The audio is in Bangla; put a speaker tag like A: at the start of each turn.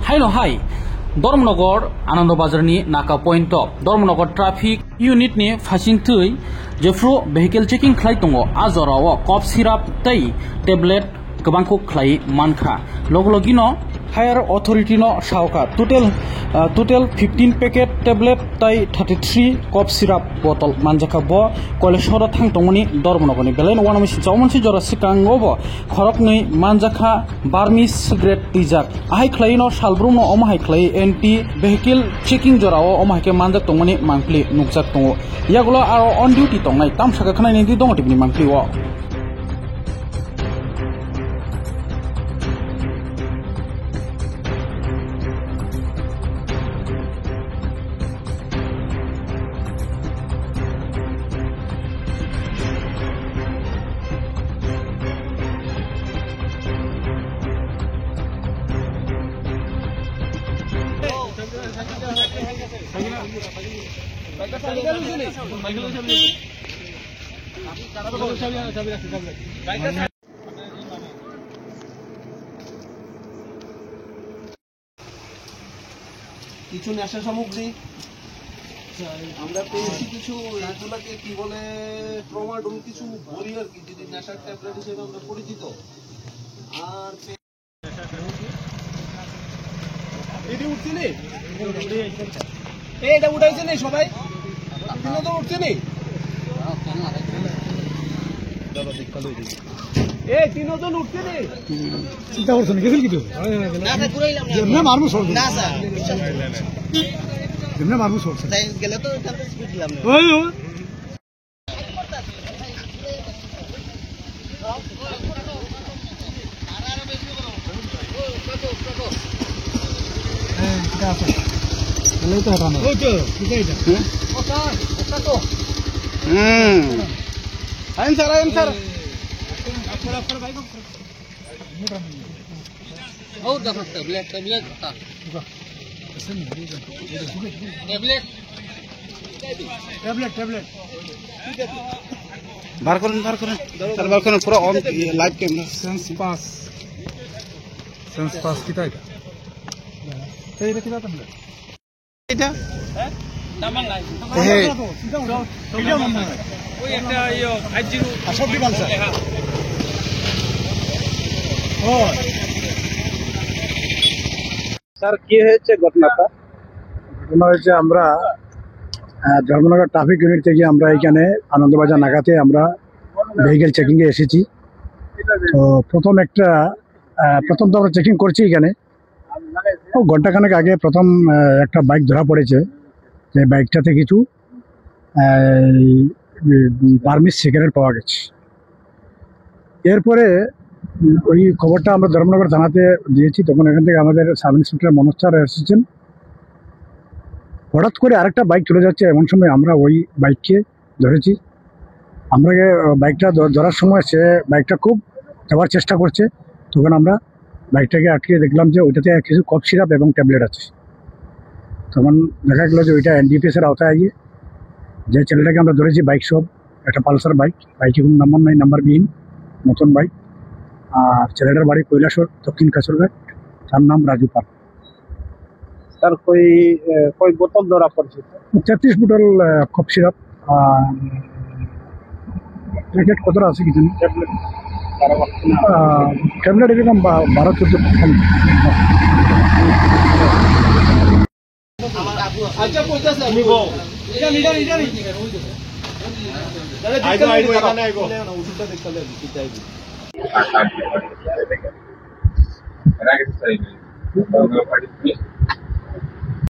A: हाइलो हाई धर्मनगर आनंदबाजार नाका पॉइंट धर्मनगर ट्राफिक यूनिट नि फासिंथै जेफ्रु भेहिकल चेकिंग खालाय दङ आजराव कफ सिराप तै टेबलेट गोबांखौ खालाय मानखा लगलगिनो हायर अथॉरिटी नो सावका टोटल 15 पैकेट टेबलेट तै 33 कफ सिराप बटल मानजाखा ब कलेजर थांतंगनि धर्मनगरनि बेलेन वानमिसि जावमनसि जरा सिकांगोब खरकनै मानजाखा बार्मिस सिगारेट टिजाक आहाय खलायनो सालब्रुनो अमाहाय खलाय एंटी भेहिकल चेकिंग जराव अमाहायके मानजाक तंगनि मांखलि नुकजाक दङ यागुलो आरो ऑन ड्यूटी तंनाय तामसाका खनायनि दि दङ टिपनि मांखलि व
B: কিছু নেশা সামগ্রী আমরা পেয়েছি কিছু এগুলাকে কি বলে ট্রমাডোল কিছু বলি আর কি যদি নেশার ট্যাবলেট হিসেবে আমরা পরিচিত আর এটি উঠছে নি এটা উঠাইছে নি সবাই তিনজন উঠছে নি এই তিনজন উঠছে নি চিন্তা করছেন গেছিল কি তো না না পুরাইলাম না মারমু সর না স্যার যেমনে মারমু সর তাই গেলে তো এখান থেকে স্পিড দিলাম ওই হ্যাঁ ঠিক আছে বলেই তো হটানো ওই তো ঠিক আছে ওটা ওটা তো আইন স্যার আপনার ভাই और देखो टैबलेट था टैबलेट बार करें पूरा ऑन लाइव कैमरा सेंस पास कितना है এটা কিটা ট্যাবলেট এটা হ্যাঁ নামান নাই এটা নামান নাই ওই একটা ইয়ো 50 সবজি বালসা হ্যাঁ ও স্যার কি হয়েছে ঘটনাটা হয়েছে আমরা ধর্মনগর ট্রাফিক ইউনিট থেকে আমরা এখানে আনন্দবাজার নাকাতে আমরা ভেহিকেল চেকিং এ এসেছি তো প্রথম তো আমরা চেকিং করছি এখানে ঘন্টাখানেক আগে প্রথম একটা বাইক ধরা পড়েছে যে বাইকটাতে কিছু বার্মিস সিগারেট পাওয়া গেছে এরপরে ওই খবরটা আমরা ধর্মনগর থানাতে দিয়েছি তখন এখান থেকে আমাদের সাব ইন্সপেক্টর মনোজ স্যার এসেছেন হঠাৎ করে আরেকটা বাইক চলে যাচ্ছে এমন সময় আমরা ওই বাইককে ধরেছি আমরা বাইকটা ধরার সময় সে বাইকটা খুব যাওয়ার চেষ্টা করছে তখন আমরা বাইকটাকে আটকে দেখলাম যে ওইটাতে কিছু কফ সিরাপ এবং ট্যাবলেট আছে তখন দেখা গেল যে ওইটা এনডিপিএস এর আওতায় গিয়ে যে ছেলেটাকে আমরা ধরেছি বাইক সব একটা পালসার বাইকে কোনো নাম্বার নাই নাম্বারবিহীন নতুন বাইক আর ছেলেটার বাড়ি কৈলাসর দক্ষিণ কাছরঘাট তার নাম রাজু পাল স্যার কই বোতল ধরা পড়ছে 33 বোতল কফ সিরাপ প্যাকেট কতটা আছে কিছু ট্যাবলেট এরকম 12-14 আচ্ছা পৌঁছাছে নিব এটা আইবো ওষুধটা দেখলে দিতে আইবো এর আগে তো